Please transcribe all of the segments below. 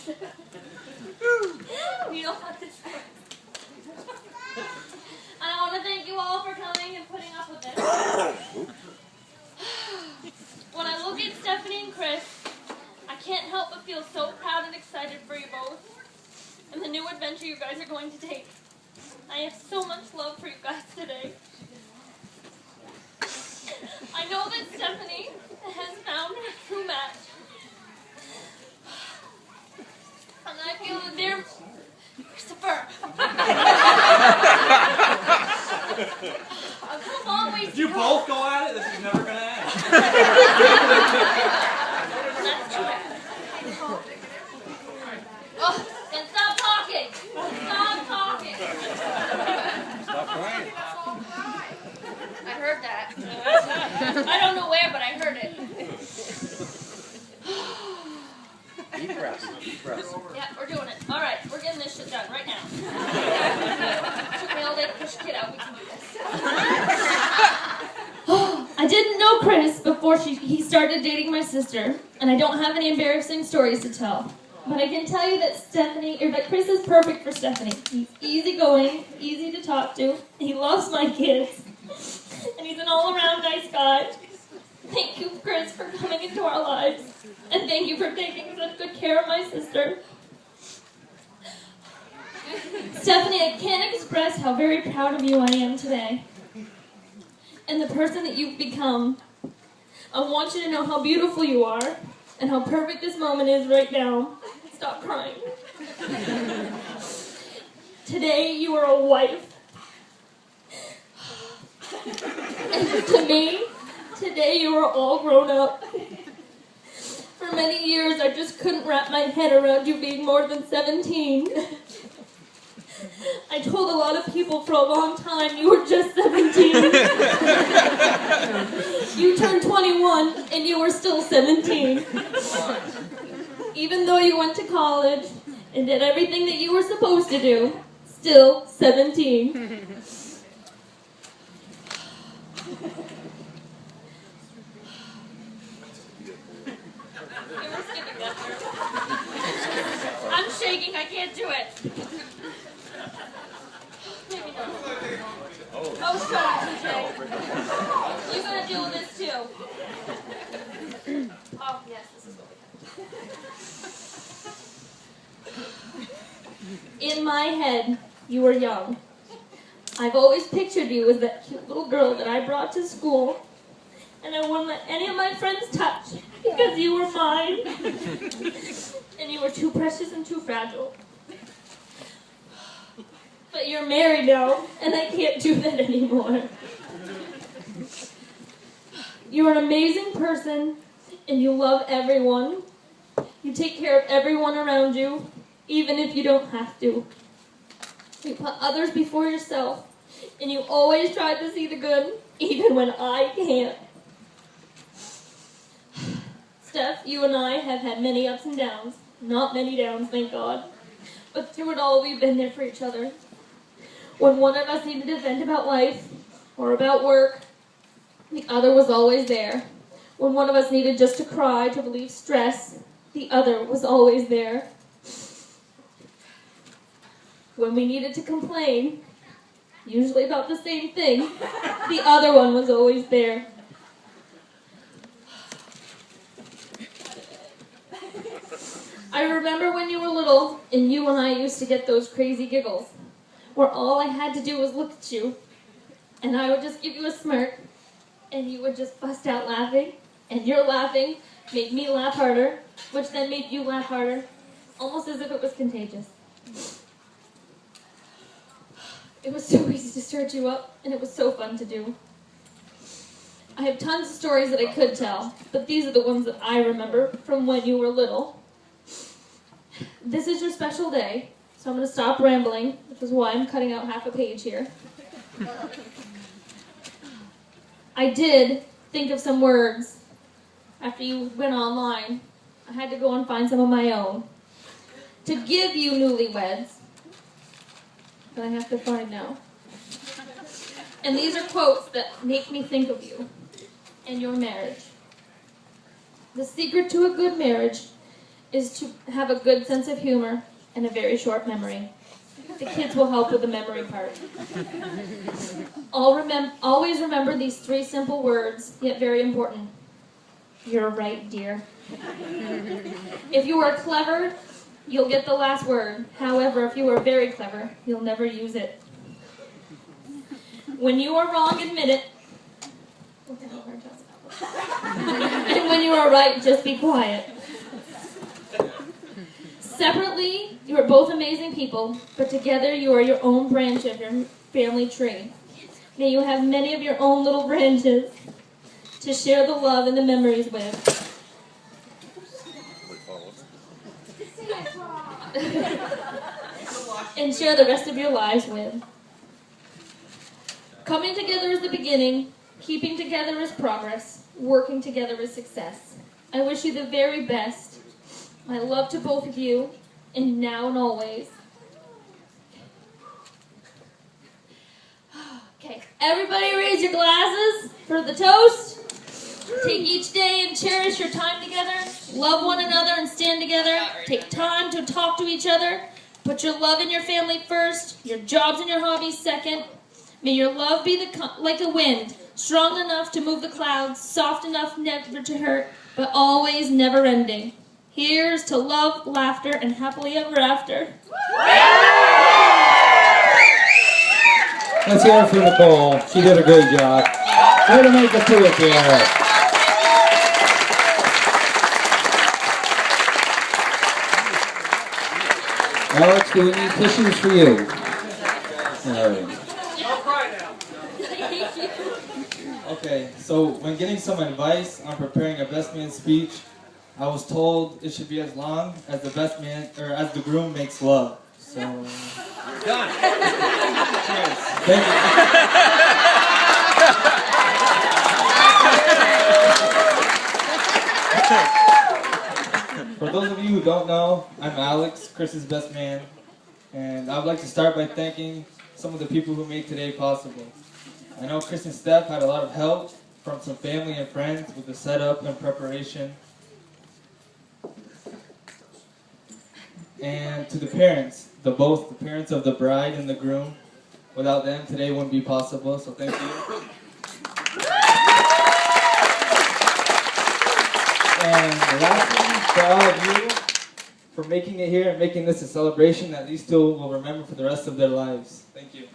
You know what this is. And I want to thank you all for coming and putting up with this. When I look at Stephanie and Chris, I can't help but feel so proud and excited for you both and the new adventure you guys are going to take. I have so much love for you guys today. I know that Stephanie has found her true match. And I feel that they're... Christopher! I've come a long ways to You go. both go at it? This is never going to end. That's true. Oh, and stop talking! Stop talking! Stop crying. I heard that. I don't know where, but I heard it. Deep breaths. Deep breaths. Yeah, we're doing it. All right, we're getting this shit done right now. Took me all day to push a kid out. We can do this. I didn't know Chris before he started dating my sister, and I don't have any embarrassing stories to tell. But I can tell you that Chris is perfect for Stephanie. He's easygoing, easy to talk to. He loves my kids, and he's an all-around nice guy. Thank you, Chris, for coming into our lives, and thank you for taking such good care of my sister. Stephanie, I can't express how very proud of you I am today, and the person that you've become. I want you to know how beautiful you are, and how perfect this moment is right now. Stop crying. Today, you are a wife. And to me, today you are all grown up. For many years, I just couldn't wrap my head around you being more than 17. I told a lot of people for a long time you were just 17. You turned 21 and you were still 17. Even though you went to college and did everything that you were supposed to do, still 17. I'm shaking, I can't do it. Maybe not. Oh, shut up, TJ. You're gonna deal with this too. Oh, yes, this is what we have. In my head, you were young. I've always pictured you as that cute little girl that I brought to school, and I wouldn't let any of my friends touch because you were mine. And you were too precious and too fragile. But you're married now, and I can't do that anymore. You're an amazing person, and you love everyone. You take care of everyone around you, even if you don't have to. You put others before yourself, and you always try to see the good, even when I can't. Steph, you and I have had many ups and downs. Not many downs, thank God. But through it all, we've been there for each other. When one of us needed to vent about life or about work, the other was always there. When one of us needed just to cry to relieve stress, the other was always there. When we needed to complain, usually about the same thing, the other one was always there. I remember when you were little, and you and I used to get those crazy giggles, where all I had to do was look at you, and I would just give you a smirk, and you would just bust out laughing, and your laughing made me laugh harder, which then made you laugh harder, almost as if it was contagious. It was so easy to stir you up, and it was so fun to do. I have tons of stories that I could tell, but these are the ones that I remember from when you were little. This is your special day, so I'm going to stop rambling, which is why I'm cutting out half a page here. I did think of some words after you went online. I had to go and find some of my own to give you newlyweds that I have to find now. And these are quotes that make me think of you and your marriage. The secret to a good marriage is to have a good sense of humor and a very short memory. The kids will help with the memory part. Always remember these 3 simple words, yet very important. You're right, dear. If you are clever, you'll get the last word. However, if you are very clever, you'll never use it. When you are wrong, admit it. And when you are right, just be quiet. Separately, you are both amazing people, but together you are your own branch of your family tree. May you have many of your own little branches to share the love and the memories with. And share the rest of your lives with. Coming together is the beginning, keeping together is progress, working together is success. I wish you the very best. My love to both of you, and now and always. Okay, everybody raise your glasses for the toast. Take each day and cherish your time together. Love one another and stand together. Take time to talk to each other. Put your love in your family first, your jobs and your hobbies second. May your love be like a wind, strong enough to move the clouds, soft enough never to hurt, but always never ending. Here's to love, laughter, and happily ever after. Let's hear it for Nicole. She did a great job. Way to make it to it there. Alex, do we need tissues for you? All right. Okay, so when getting some advice on preparing a best man speech, I was told it should be as long as the best man, or as the groom makes love. So, You're done. cheers. Thank you. For those of you who don't know, I'm Alex, Chris's best man, and I would like to start by thanking some of the people who made today possible. I know Chris and Steph had a lot of help from some family and friends with the setup and preparation. And to the parents, the parents of the bride and the groom. Without them, today wouldn't be possible, so thank you. And lastly, for all of you, for making it here and making this a celebration that these two will remember for the rest of their lives. Thank you.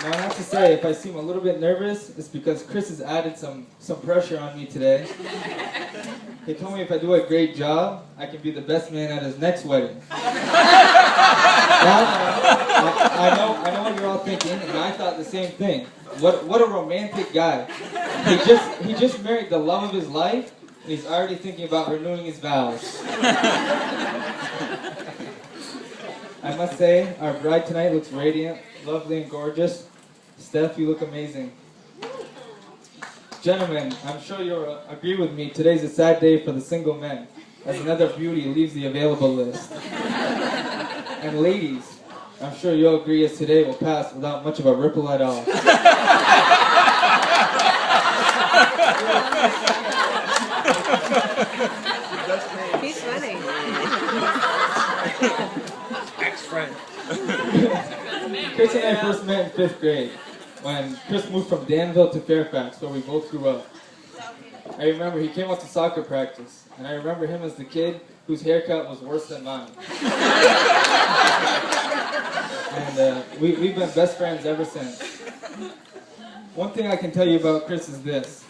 Now I have to say, if I seem a little bit nervous, it's because Chris has added some pressure on me today. He told me if I do a great job, I can be the best man at his next wedding. Now, I know what you're all thinking, and I thought the same thing. What a romantic guy. He just married the love of his life, and he's already thinking about renewing his vows. I must say, our bride tonight looks radiant, lovely, and gorgeous. Steph, you look amazing. Gentlemen, I'm sure you'll agree with me, today's a sad day for the single men, as another beauty leaves the available list. And ladies, I'm sure you'll agree as today will pass without much of a ripple at all. He's funny. Ex-friend. Chris and I first met in 5th grade, when Chris moved from Danville to Fairfax, where we both grew up. I remember he came out to soccer practice, and I remember him as the kid whose haircut was worse than mine. And we've been best friends ever since. One thing I can tell you about Chris is this.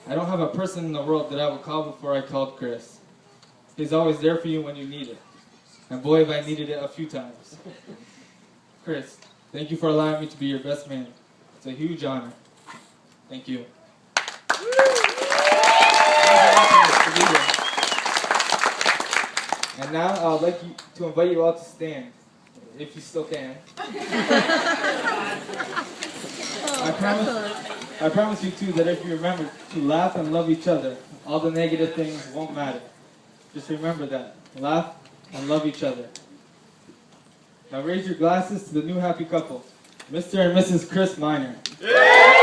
I don't have a person in the world that I would call before I called Chris. He's always there for you when you need it. And boy, have I needed it a few times. Chris, thank you for allowing me to be your best man. It's a huge honor. Thank you. And now I'd like to invite you all to stand, if you still can. I promise you too that if you remember to laugh and love each other, all the negative things won't matter. Just remember that. Laugh and love each other. Now raise your glasses to the new happy couple, Mr. and Mrs. Chris Minor. Yeah!